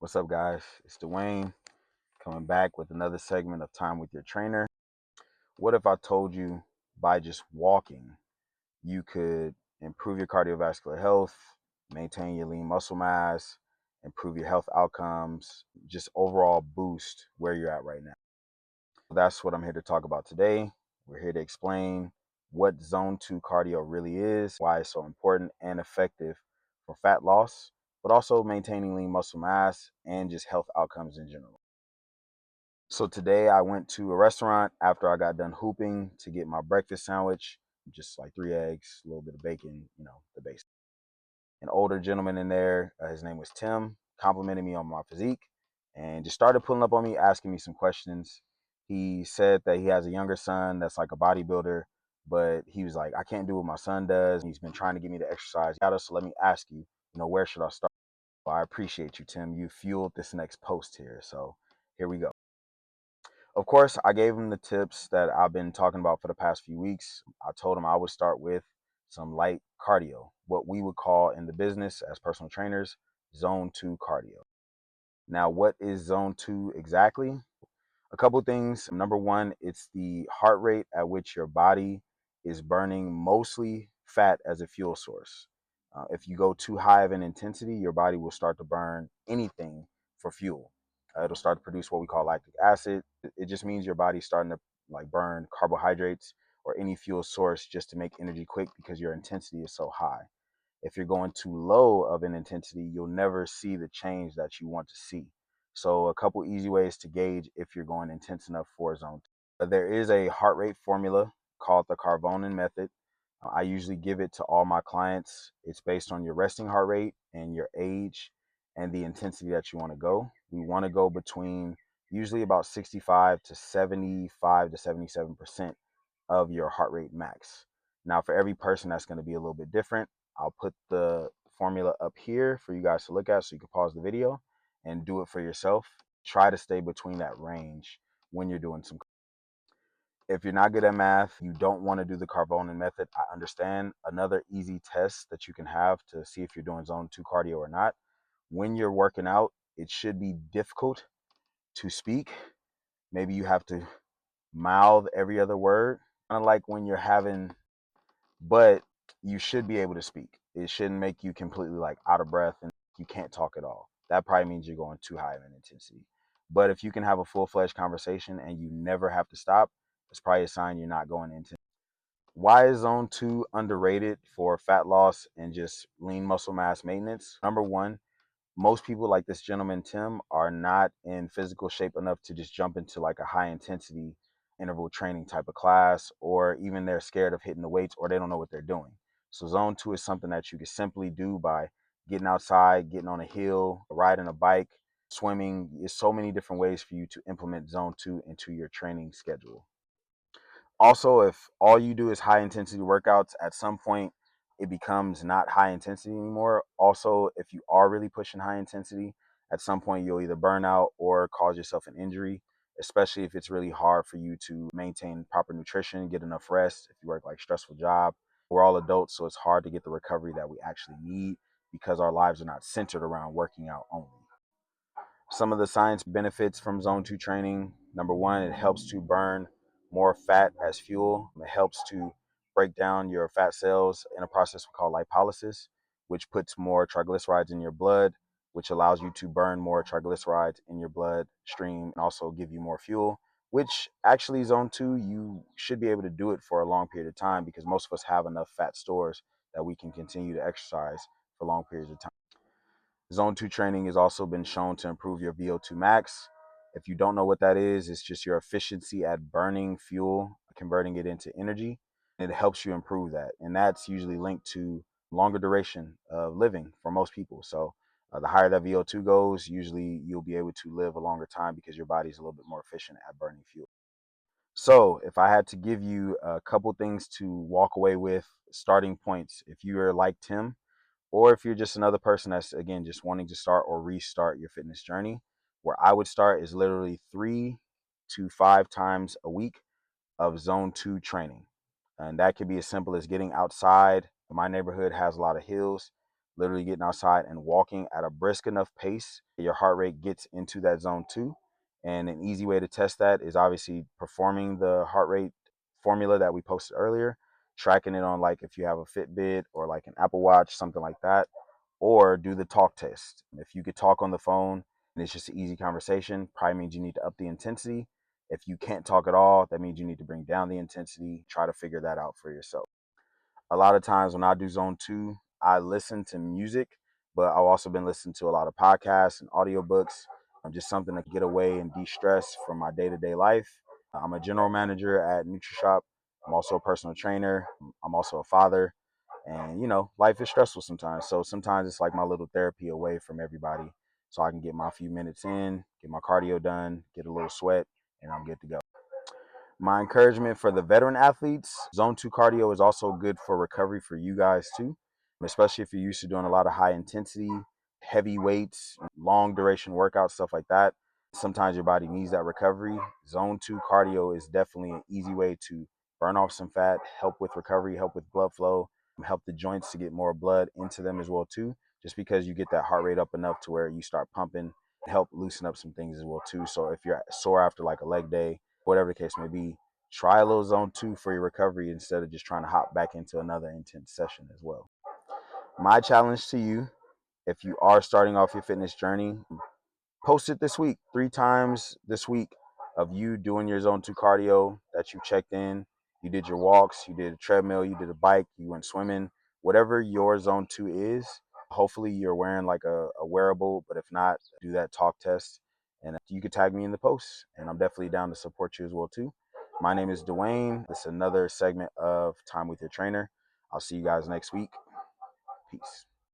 What's up, guys? It's Dwayne coming back with another segment of Time with Your Trainer. What if I told you by just walking, you could improve your cardiovascular health, maintain your lean muscle mass, improve your health outcomes, just overall boost where you're at right now? That's what I'm here to talk about today. We're here to explain what zone 2 cardio really is, why it's so important and effective for fat loss, but also maintaining lean muscle mass and just health outcomes in general. So today I went to a restaurant after I got done hooping to get my breakfast sandwich, just like 3 eggs, a little bit of bacon, the basic. An older gentleman in there, his name was Tim, complimented me on my physique and just started pulling up on me, asking me some questions. He said that he has a younger son that's like a bodybuilder, but he was like, I can't do what my son does. He's been trying to get me to exercise. So let me ask you, where should I start? Well, I appreciate you, Tim. You fueled this next post here. So here we go. Of course, I gave him the tips that I've been talking about for the past few weeks. I told him I would start with some light cardio, what we would call in the business as personal trainers, zone 2 cardio. Now, what is zone 2 exactly? A couple things. Number one, it's the heart rate at which your body is burning mostly fat as a fuel source. If you go too high of an intensity, your body will start to burn anything for fuel. It'll start to produce what we call lactic acid. It just means your body's starting to like burn carbohydrates or any fuel source just to make energy quick because your intensity is so high. If you're going too low of an intensity, you'll never see the change that you want to see. So a couple easy ways to gauge if you're going intense enough for zone 2. There is a heart rate formula called the Carbonin method. I usually give it to all my clients. It's based on your resting heart rate and your age and the intensity that you want to go. We want to go between usually about 65 to 75 to 77% of your heart rate max. Now, for every person, that's going to be a little bit different. I'll put the formula up here for you guys to look at so you can pause the video and do it for yourself. Try to stay between that range when you're doing some. If you're not good at math, you don't want to do the Carbonin method, I understand. Another easy test that you can have to see if you're doing zone 2 cardio or not. When you're working out, it should be difficult to speak. Maybe you have to mouth every other word, kind of like when you're having, but you should be able to speak. It shouldn't make you completely like out of breath and you can't talk at all. That probably means you're going too high of an intensity. But if you can have a full-fledged conversation and you never have to stop, it's probably a sign you're not going into. Why is zone 2 underrated for fat loss and just lean muscle mass maintenance? Number one, most people like this gentleman Tim are not in physical shape enough to just jump into like a high intensity interval training type of class, or even they're scared of hitting the weights or they don't know what they're doing. So zone 2 is something that you can simply do by getting outside, getting on a hill, riding a bike, swimming. There's so many different ways for you to implement zone 2 into your training schedule. Also, if all you do is high intensity workouts, at some point it becomes not high intensity anymore. Also, if you are really pushing high intensity, at some point you'll either burn out or cause yourself an injury, especially if it's really hard for you to maintain proper nutrition, get enough rest, if you work like stressful job. We're all adults, so it's hard to get the recovery that we actually need because our lives are not centered around working out only. Some of the science benefits from zone 2 training: number one, it helps to burn more fat as fuel. It helps to break down your fat cells in a process we call lipolysis, which puts more triglycerides in your blood, which allows you to burn more triglycerides in your bloodstream and also give you more fuel, which actually zone 2, you should be able to do it for a long period of time because most of us have enough fat stores that we can continue to exercise for long periods of time. Zone 2 training has also been shown to improve your VO2 max. If you don't know what that is, it's just your efficiency at burning fuel, converting it into energy. It helps you improve that. And that's usually linked to longer duration of living for most people. So the higher that VO2 goes, usually you'll be able to live a longer time because your body's a little bit more efficient at burning fuel. So if I had to give you a couple things to walk away with, starting points, if you are like Tim, or if you're just another person that's, again, just wanting to start or restart your fitness journey, where I would start is literally 3 to 5 times a week of zone 2 training. And that could be as simple as getting outside. My neighborhood has a lot of hills. literally getting outside and walking at a brisk enough pace that your heart rate gets into that zone 2. And an easy way to test that is obviously performing the heart rate formula that we posted earlier, tracking it on, like, if you have a Fitbit or like an Apple Watch, something like that, or do the talk test. If you could talk on the phone and it's just an easy conversation, probably means you need to up the intensity. If you can't talk at all, that means you need to bring down the intensity. Try to figure that out for yourself. A lot of times when I do zone 2, I listen to music, but I've also been listening to a lot of podcasts and audiobooks. Just something to get away and de-stress from my day-to-day life. I'm a general manager at NutriShop. I'm also a personal trainer. I'm also a father. And, life is stressful sometimes. So sometimes it's like my little therapy away from everybody. So I can get my few minutes in, get my cardio done, get a little sweat, and I'm good to go. My encouragement for the veteran athletes, zone 2 cardio is also good for recovery for you guys too, especially if you're used to doing a lot of high intensity, heavy weights, long duration workouts, stuff like that. Sometimes your body needs that recovery. Zone 2 cardio is definitely an easy way to burn off some fat, help with recovery, help with blood flow, help the joints to get more blood into them as well too, just because you get that heart rate up enough to where you start pumping, help loosen up some things as well too. So if you're sore after like a leg day, whatever the case may be, try a little zone 2 for your recovery instead of just trying to hop back into another intense session as well. My challenge to you, if you are starting off your fitness journey, post it this week, 3 times this week, of you doing your zone 2 cardio that you checked in. You did your walks, you did a treadmill, you did a bike, you went swimming, whatever your zone 2 is. Hopefully you're wearing like a wearable, but if not, do that talk test. And you could tag me in the post, and I'm definitely down to support you as well too. My name is Dwayne. This is another segment of Time with Your Trainer. I'll see you guys next week. Peace.